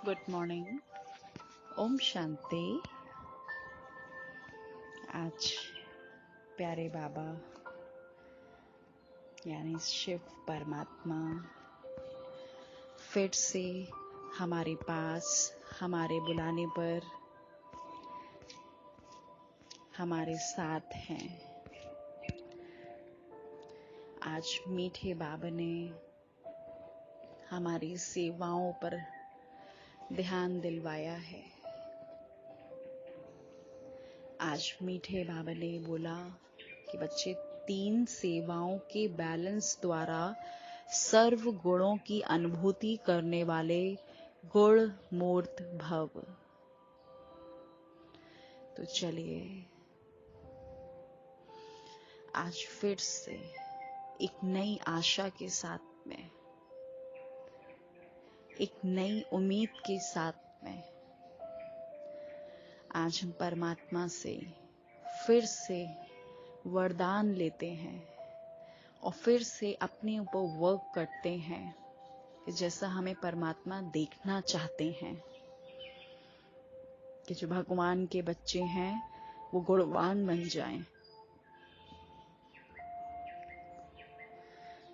Good morning. Om Shanti. आज प्यारे बाबा यानी शिव परमात्मा फिर से हमारे पास हमारे बुलाने पर हमारे साथ हैं। आज मीठे बाबा ने हमारी सेवाओं पर ध्यान दिलवाया है। आज मीठे बाबा ने बोला कि बच्चे 3 सेवाओं के बैलेंस द्वारा सर्व गुणों की अनुभूति करने वाले गुण मूर्त भव। तो चलिए आज फिर से एक नई आशा के साथ में, एक नई उम्मीद के साथ में आज हम परमात्मा से फिर से वरदान लेते हैं और फिर से अपने ऊपर वर्क करते हैं कि जैसा हमें परमात्मा देखना चाहते हैं कि जो भगवान के बच्चे हैं वो गुणवान बन जाएं।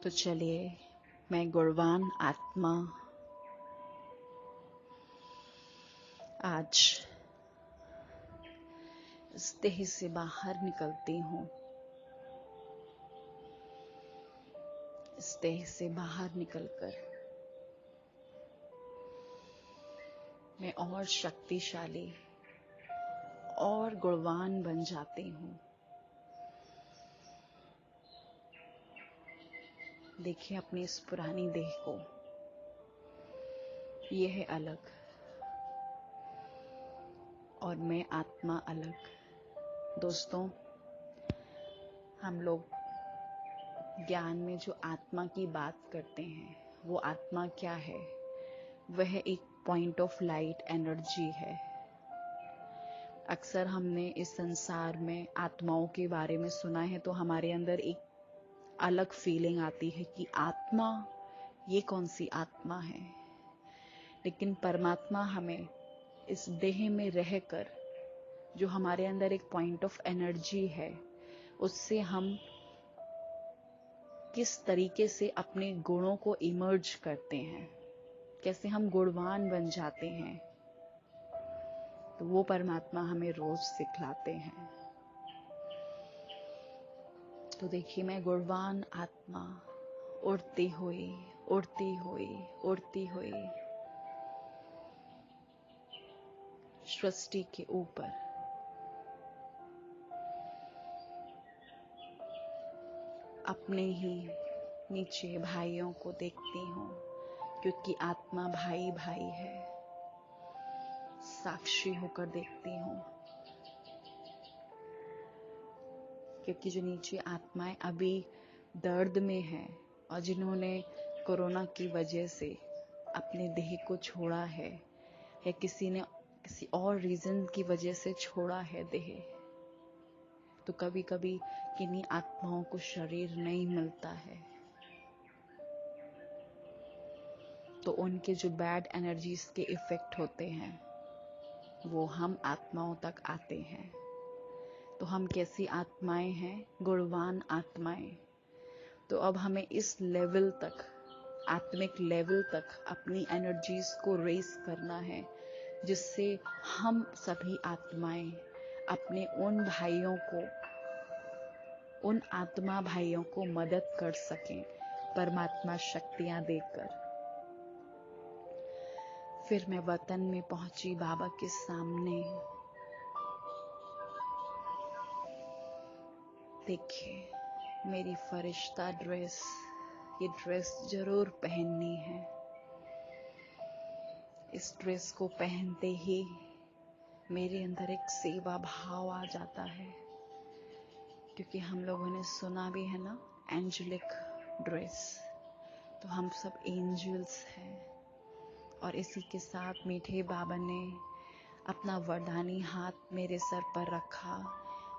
तो चलिए मैं गुणवान आत्मा आज इस देह से बाहर निकलती हूँ। इस देह से बाहर निकलकर मैं और शक्तिशाली और गुणवान बन जाती हूँ। देखिए अपनी इस पुरानी देह को, यह है अलग और मैं आत्मा अलग। दोस्तों, हम लोग ज्ञान में जो आत्मा की बात करते हैं वो आत्मा क्या है? वह एक पॉइंट ऑफ लाइट एनर्जी है। अक्सर हमने इस संसार में आत्माओं के बारे में सुना है तो हमारे अंदर एक अलग फीलिंग आती है कि आत्मा, ये कौन सी आत्मा है? लेकिन परमात्मा हमें इस देह में रहकर जो हमारे अंदर एक पॉइंट ऑफ एनर्जी है, उससे हम किस तरीके से अपने गुणों को इमर्ज करते हैं, कैसे हम गुणवान बन जाते हैं, तो वो परमात्मा हमें रोज सिखलाते हैं। तो देखिए मैं गुणवान आत्मा उड़ती हुई उड़ती हुई उड़ती हुई सृष्टि के ऊपर अपने ही नीचे भाइयों को देखती हूँ, क्योंकि आत्मा भाई भाई है। साक्षी होकर देखती हूँ, क्योंकि जो नीचे आत्माएं अभी दर्द में हैं और जिन्होंने कोरोना की वजह से अपने देह को छोड़ा है या किसी ने किसी और रीजन की वजह से छोड़ा है देह, तो कभी कभी किन्हीं आत्माओं को शरीर नहीं मिलता है, तो उनके जो बैड एनर्जीज के इफेक्ट होते हैं वो हम आत्माओं तक आते हैं। तो हम कैसी आत्माएं हैं? गुणवान आत्माएं। तो अब हमें इस लेवल तक, आत्मिक लेवल तक अपनी एनर्जीज को रेस करना है, जिससे हम सभी आत्माएं अपने उन भाइयों को, उन आत्मा भाइयों को मदद कर सकें परमात्मा शक्तियां देकर। फिर मैं वतन में पहुंची बाबा के सामने। देखिए मेरी फरिश्ता ड्रेस, ये ड्रेस जरूर पहननी है। इस ड्रेस को पहनते ही मेरे अंदर एक सेवा भाव आ जाता है, क्योंकि हम लोगों ने सुना भी है ना, एंजेलिक ड्रेस। तो हम सब एंजल्स हैं। और इसी के साथ मीठे बाबा ने अपना वरदानी हाथ मेरे सर पर रखा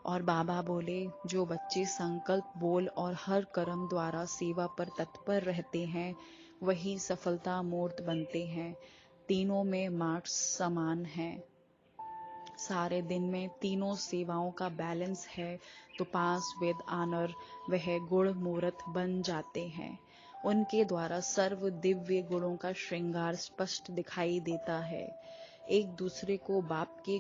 और बाबा बोले, जो बच्चे संकल्प बोल और हर कर्म द्वारा सेवा पर तत्पर रहते हैं वही सफलता मूर्त बनते हैं। तीनों में मार्क्स समान हैं। सारे दिन में तीनों सेवाओं का बैलेंस है तो पास विद ऑनर वह गुण मूर्त बन जाते हैं। उनके द्वारा सर्व दिव्य गुणों का श्रृंगार स्पष्ट दिखाई देता है। एक दूसरे को बाप के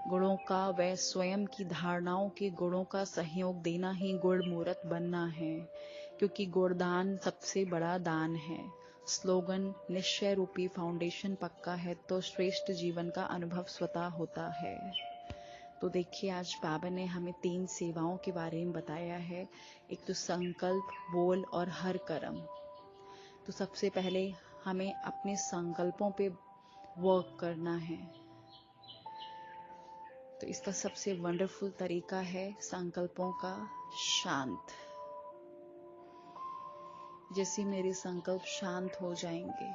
गुणों का व स्वयं की धारणाओं के गुणों का सहयोग देना ही गुण मूर्त बनना है, क्योंकि गुणदान सबसे बड़ा दान है। स्लोगन निश्चय रूपी फाउंडेशन पक्का है तो श्रेष्ठ जीवन का अनुभव स्वतः होता है। तो देखिए, आज बाबा ने हमें 3 सेवाओं के बारे में बताया है। एक तो संकल्प, बोल और हर कर्म। तो सबसे पहले हमें अपने संकल्पों पे वर्क करना है। तो इसका सबसे वंडरफुल तरीका है संकल्पों का शांत। जैसे मेरे संकल्प शांत हो जाएंगे,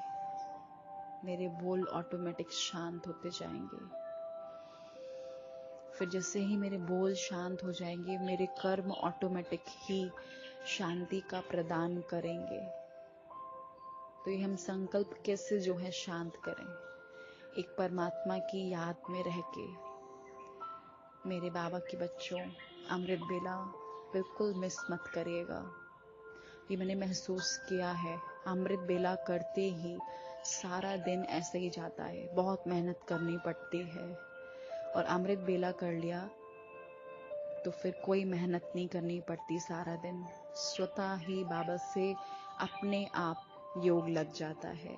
मेरे बोल ऑटोमेटिक शांत होते जाएंगे। फिर जैसे ही मेरे बोल शांत हो जाएंगे, मेरे कर्म ऑटोमेटिक ही शांति का प्रदान करेंगे। तो ये हम संकल्प कैसे जो है शांत करें? एक परमात्मा की याद में रह के। मेरे बाबा के बच्चों, अमृत बेला बिल्कुल मिस मत करिएगा। ये मैंने महसूस किया है। अमृत बेला करते ही सारा दिन ऐसे ही जाता है, बहुत मेहनत करनी पड़ती है। और अमृत बेला कर लिया तो फिर कोई मेहनत नहीं करनी पड़ती सारा दिन, स्वतः ही बाबा से अपने आप योग लग जाता है।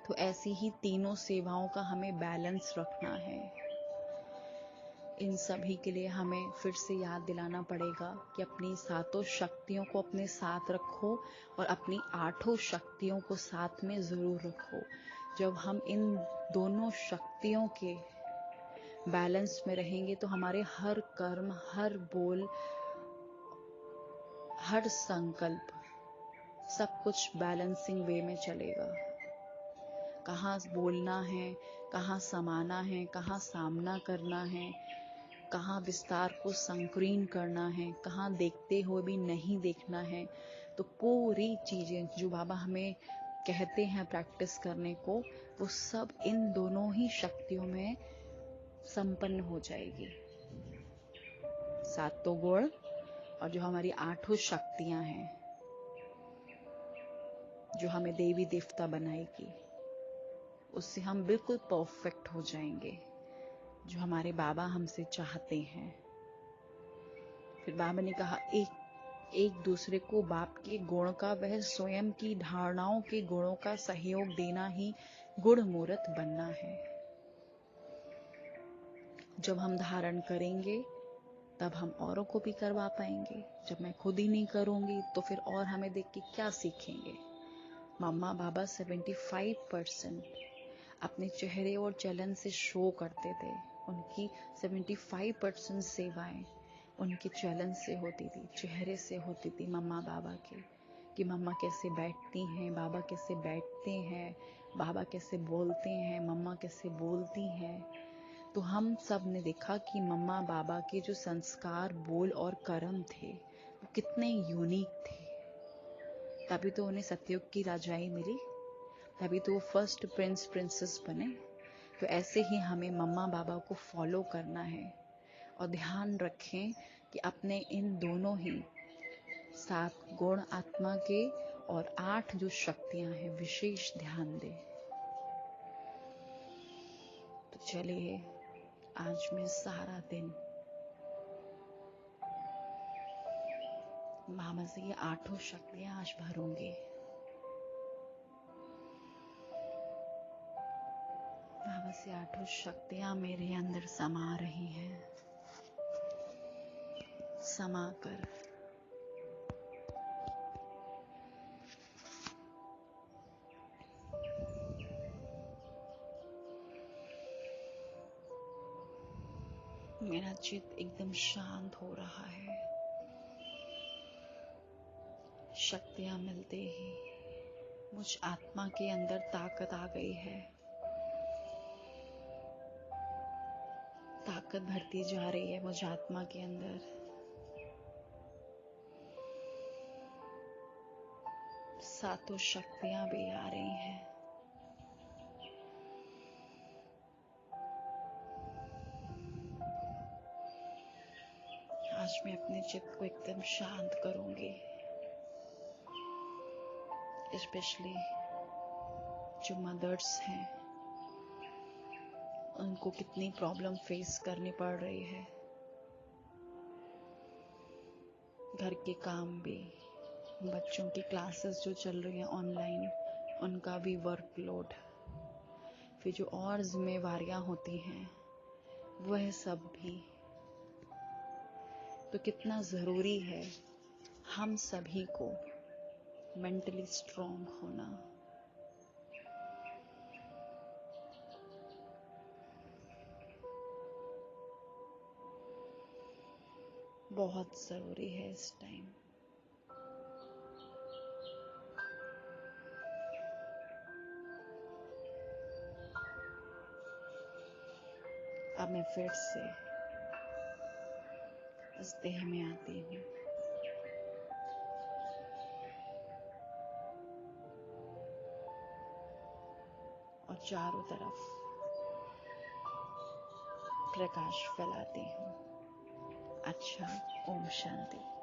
तो ऐसी ही तीनों सेवाओं का हमें बैलेंस रखना है। इन सभी के लिए हमें फिर से याद दिलाना पड़ेगा कि अपनी 7 शक्तियों को अपने साथ रखो और अपनी 8 शक्तियों को साथ में जरूर रखो। जब हम इन दोनों शक्तियों के बैलेंस में रहेंगे तो हमारे हर कर्म, हर बोल, हर संकल्प, सब कुछ बैलेंसिंग वे में चलेगा। कहाँ बोलना है, कहाँ समाना है, कहाँ सामना करना है, कहाँ विस्तार को संकीर्ण करना है, कहाँ देखते हुए भी नहीं देखना है। तो पूरी चीजें जो बाबा हमें कहते हैं प्रैक्टिस करने को, वो सब इन दोनों ही शक्तियों में संपन्न हो जाएगी। 7 गुण और जो हमारी 8 शक्तियां हैं, जो हमें देवी देवता बनाएगी, उससे हम बिल्कुल परफेक्ट हो जाएंगे, जो हमारे बाबा हमसे चाहते हैं। फिर बाबा ने कहा, एक दूसरे को बाप के गुण का वह स्वयं की धारणाओं के गुणों का सहयोग देना ही गुण मूर्त बनना है। जब हम धारण करेंगे तब हम औरों को भी करवा पाएंगे। जब मैं खुद ही नहीं करूंगी तो फिर और हमें देख के क्या सीखेंगे? मम्मा बाबा 75% अपने चेहरे और चलन से शो करते थे। उनकी 75% सेवाएं उनके चलन से होती थी, चेहरे से होती थी मम्मा बाबा के, कि मम्मा कैसे बैठती हैं, बाबा कैसे बैठते हैं, बाबा कैसे बोलते हैं, मम्मा कैसे बोलती हैं। तो हम सब ने देखा कि मम्मा बाबा के जो संस्कार, बोल और कर्म थे वो कितने यूनिक थे। तभी तो उन्हें सतयुग की राजाई मिली, तभी तो वो फर्स्ट प्रिंस प्रिंसेस बने। तो ऐसे ही हमें मम्मा बाबा को फॉलो करना है और ध्यान रखें कि अपने इन दोनों ही 7 गुण आत्मा के और 8 जो शक्तियां हैं, विशेष ध्यान दें। तो चलिए, आज मैं सारा दिन मामा से ये 8 शक्तियां आज भरूंगी। मामा से 8 शक्तियां मेरे अंदर समा रही हैं। समा कर मेरा चित्त एकदम शांत हो रहा है। शक्तियां मिलते ही मुझ आत्मा के अंदर ताकत आ गई है। ताकत भरती जा रही है मुझ आत्मा के अंदर। सातों शक्तियां भी आ रही हैं। मैं अपने चित्त को एकदम शांत करूंगी। स्पेशली जो मदर्स हैं, उनको कितनी प्रॉब्लम फेस करनी पड़ रही है। घर के काम भी, बच्चों की क्लासेस जो चल रही हैं ऑनलाइन, उनका भी वर्कलोड, फिर जो और जिम्मेवारियां होती हैं वह सब भी। तो कितना ज़रूरी है हम सभी को मेंटली स्ट्रॉन्ग होना। बहुत ज़रूरी है इस टाइम। अब मैं फिर से इस देह में आती हूँ और चारों तरफ प्रकाश फैलाती हूँ। अच्छा, ओम शांति।